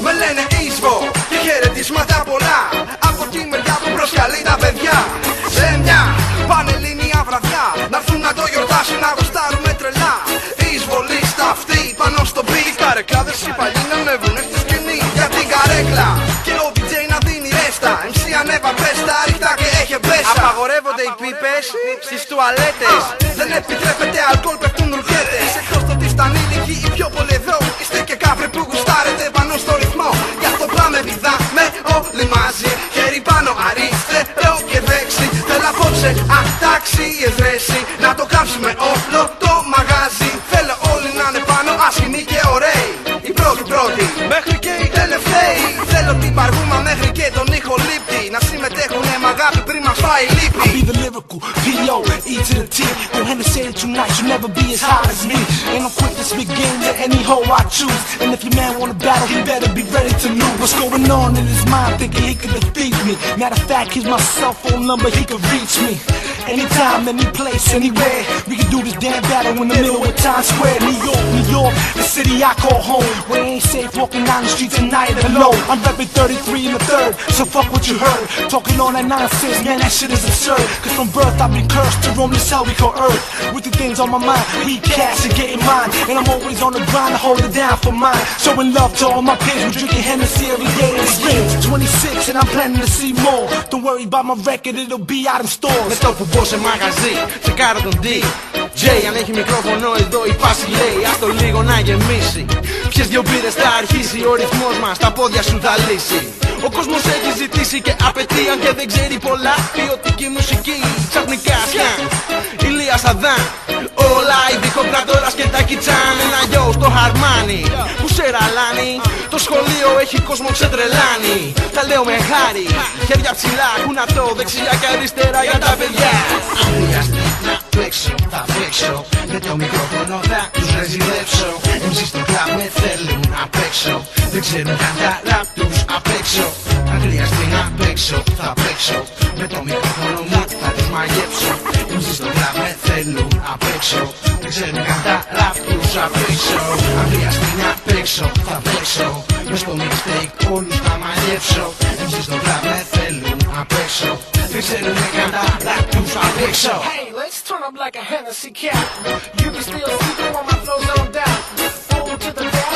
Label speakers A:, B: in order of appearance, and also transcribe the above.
A: Με λένε Ίσβο και χαιρετίσματα πολλά από τη μεριά που προσκαλεί τα παιδιά. Σε μια πανελλήνια βραδιά να έρθουν να το γιορτάσουν, να γουστάρουμε τρελά. Εισβολίστα αυτοί πάνω στο beat, καρεκλάδες οι παλιοί να ανέβουνε στη σκηνή για την καρέκλα. Και ο DJ να δίνει ρέστα, MC ανέβα πέστα, ρίχτα και έχει μπέσα. Απαγορεύονται οι πίπες στις τουαλέτες, δεν επιτρέπεται αλκοόλ, πέφτουν ρουκέτες. Εκτός το ότι στα ανήλικοι οι πιο πολλοί εδώ είστε και κάπροι που γουστάρετε πάνω στο ρυθμό. Γι' αυτό πάμε πηδάμε όλοι μαζί, χέρι πάνω αριστερό και δεξί. Θέλω απόψε ατάξιες ρέση, να το κάψουμε όλο το μαγάζι. Θέλω όλοι να είναι πάνω άσχημοι και ωραίοι, οι πρώτοι μέχρι και οι τελευταίοι. Θέλω την παργούμα μέχρι και τον ηχολήπτη να συμμετέχουνε μ' αγάπη πριν μας φάει λύπη.
B: I'll be the lyrical P.O.E. to the T. Go ahead and say it tonight, you'll never be as hot as me. And I'm quick to spit game to any hoe I choose. And if your man wanna battle, he better be ready to lose. What's going on in his mind, thinking he could defeat me? Matter of fact, here's my cell phone number, he could reach me anytime, any place, anywhere. We can do this damn battle in the middle of Times Square. New York, the city I call home, where it ain't safe walking down the streets at night alone. I'm repping 33 in the third, so fuck what you heard. Talking all that nonsense, man, that shit is absurd. Cause from birth I've been cursed to roam this hell we call earth. With the things on my mind, we cash and getting mine. And I'm always on the grind to hold it down for mine. Showing love to all my peers, we drinking Hennessy every day. It's spring 26 and I'm planning to see more. Don't worry about my record, it'll be out in stores.
A: Με το που μπω σε μαγαζί, τσεκάρω τον DJ. Αν έχει μικρόφωνο εδώ η φάση λέει, ας το λίγο να γεμίσει. Ποιες δυο μπύρες θα αρχίσει, ο ρυθμός μας τα πόδια σου θα λύσει. Ο κόσμος έχει ζητήσει και απαιτεί, αν και δεν ξέρει πολλά, ποιοτική μουσική. Ξαφνικά σκάν, Ηλία Σαδάν, όλα οι διχοκρατόρας και τα κιτσάν. Ένα γιο στο χαρμάνι που σε ραλάνει, το σχολείο έχει κόσμο ξετρελάνει. Τα λέω με χάρη, χέρια ψηλά, κουνατό δεξιά και αριστερά για τα παιδιά.
C: Αν χρειαστεί να παίξω, θα παίξω. Με το μικρόφωνο θα τους ρεζιλέψω. Εμείς στο κλαμπ με θέλουν να παίξω. Δεν ξέρουν καν τα ραπ τους απ' έξω. Αν χρειαστεί να παίξω, θα παίξω. Με το μικρόφωνο μου θα τους μαγέψω. Εμείς στο κλαμπ με θέλουν να παίξω. Δεν ξέρουν καν τα ραπ τους απ' έξω. Αν χρειαστεί να παίξω, θα παίξω. Μες στο mixtape όλους θα μαγέψω. Εμείς στο κλαμπ με θέλουν να παίξω. Δεν ξέρουν καν τα ραπ τους απ' έξω.
D: Hey, let's turn up like a Hennessy cap. You can still see the one my flow's on down. Forward to the back.